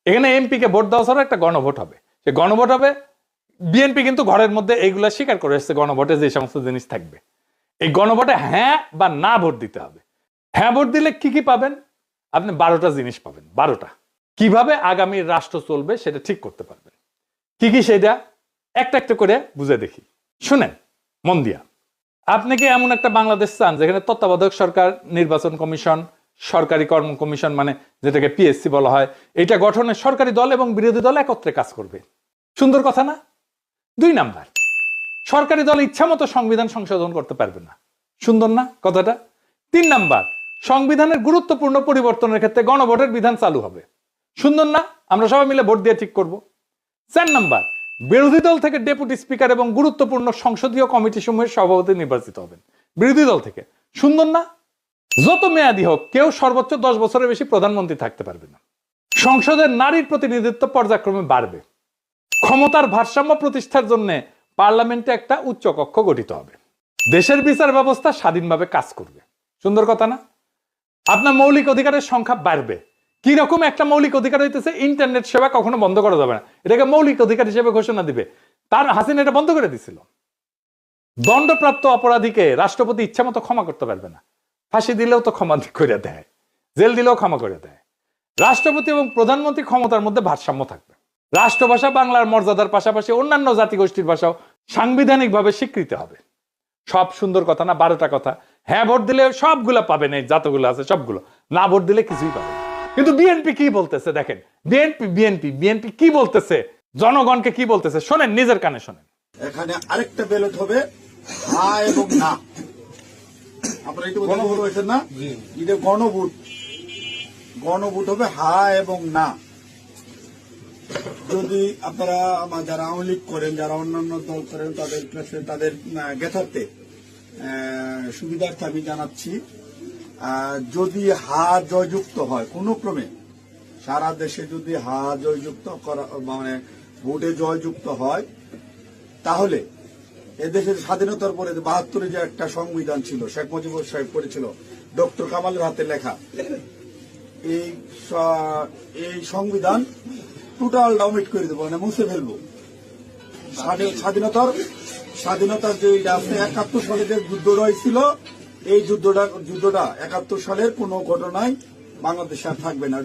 এখানে এমপি কে ভোট দেওয়া ছাড়া একটা গণভোট হবে, সে গণভোট হবে। বিএনপি কিন্তু ঘরের মধ্যে এইগুলা স্বীকার করে এসছে, গণভোটে যে সমস্ত জিনিস থাকবে। এই গণভোটে হ্যাঁ বা না ভোট দিতে হবে। হ্যাঁ ভোট দিলে কি কি পাবেন? আপনি 12টা জিনিস পাবেন। 12টা কিভাবে আগামী রাষ্ট্র চলবে সেটা ঠিক করতে পারবেন। কি কি সেটা একটা একটা করে বুঝে দেখি, শুনেন মন দিয়া। আপনি কি এমন একটা বাংলাদেশ চান যেখানে তত্ত্বাবধায়ক সরকার, নির্বাচন কমিশন, সরকারি কর্ম কমিশন মানে যেটাকে পিএসসি বলা হয়, এটা গঠনে সরকারি দল এবং বিরোধী দল একত্রে কাজ করবে? সুন্দর কথা না? 2 নাম্বার, সরকারি দল ইচ্ছা মতো সংবিধান সংশোধন করতে পারবে না। সুন্দর না কথাটা? 3 নাম্বার, সংবিধানের গুরুত্বপূর্ণ পরিবর্তনের ক্ষেত্রে গণভোটের বিধান চালু হবে। সুন্দর না? আমরা সবাই মিলে ভোট দিয়ে ঠিক করব। 4 নাম্বার, বিরোধী দল থেকে ডেপুটি স্পিকার এবং গুরুত্বপূর্ণ সংসদীয় কমিটি সমূহের সভাপতি নির্বাচিত হবেন বিরোধী দল থেকে। সুন্দর না? যত মেয়াদী হোক কেউ সর্বোচ্চ 10 বছরের বেশি প্রধানমন্ত্রী থাকতে পারবে না। সংসদের নারীর প্রতিনিধিত্ব পর্যায়ক্রমে বাড়বে। ক্ষমতার ভারসাম্য প্রতিষ্ঠার জন্য পার্লামেন্টে একটা উচ্চ কক্ষ গঠিত হবে। দেশের বিচার ব্যবস্থা স্বাধীনভাবে কাজ করবে। সুন্দর কথা না? আপনার মৌলিক অধিকারের সংখ্যা বাড়বে। কি রকম একটা মৌলিক অধিকার হইতেছে, ইন্টারনেট সেবা কখনো বন্ধ করা যাবে না, এটাকে মৌলিক অধিকার হিসেবে ঘোষণা দিবে। তার হাসিনা এটা বন্ধ করে দিছিল। দণ্ডপ্রাপ্ত অপরাধীকে রাষ্ট্রপতি ইচ্ছা মতো ক্ষমা করতে পারবে না। ফাঁসি দিলেও তো ক্ষমা করে দেয়, জেল দিলেও ক্ষমা করে দেয়। রাষ্ট্রপতি এবং প্রধানমন্ত্রী ক্ষমতার মধ্যে ভারসাম্য থাকবে। রাষ্ট্রভাষা বাংলার মর্যাদার পাশাপাশি অন্যান্য জাতিগোষ্ঠীর ভাষাও সাংবিধানিকভাবে স্বীকৃতি হবে। সব সুন্দর কথা না? 12টা কথা। হ্যাঁ ভোট দিলে সবগুলো পাবেন, এই যতগুলো আছে সবগুলো। না ভোট দিলে কিছুই পাবেন। কিন্তু বিএনপি কি বলতেছে দেখেন, বিএনপি কি বলতেছে, জনগণকে কি বলতেছে শোনেন, নিজের কানে শোনেন। এখানে আরেকটা ব্যালট হবে হা এবং না। আপনারা একটু গণভোট হয়েছেন না? এটা গণভোট হবে হা এবং না। যদি আপনারা যারা আওয়ামী লীগ করেন, যারা অন্যান্য দল করেন, তাদের জ্ঞাতার্থে সুবিধার্থে আমি জানাচ্ছি, যদি হা জয়যুক্ত হয় কোনো ক্রমে, সারা দেশে যদি হা জয়যুক্ত করা মানে ভোটে জয়যুক্ত হয়, তাহলে এদেশের স্বাধীনতার পরে 72-এ যে একটা সংবিধান ছিল, শেখ মুজিবুর সাহেব করেছিল, ডক্টর কামালের হাতে লেখা, এই সংবিধান টোটাল অমিট করে দেবো, মানে মুছে ফেলবো। স্বাধীনতার যে 71 সালে যে যুদ্ধটা হয়েছিল, এই যুদ্ধটা 71 সালের কোন ঘটনায় বাংলাদেশে আর থাকবে না।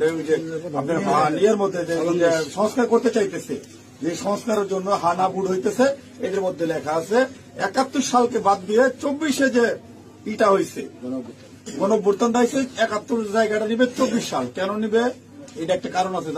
আপনার ইয়ের মধ্যে যে সংস্কার করতে চাইতেছে, যে সংস্কারের জন্য হানা বুট হইতেছে, এদের মধ্যে লেখা আছে 71 সালকে বাদ দিয়ে 24-এ যে ইটা হয়েছে, গণঅভ্যুত্থান হয়েছে, 71 জায়গাটা নিবে 24 সাল। কেন নিবে? এটা একটা কারণ আছে।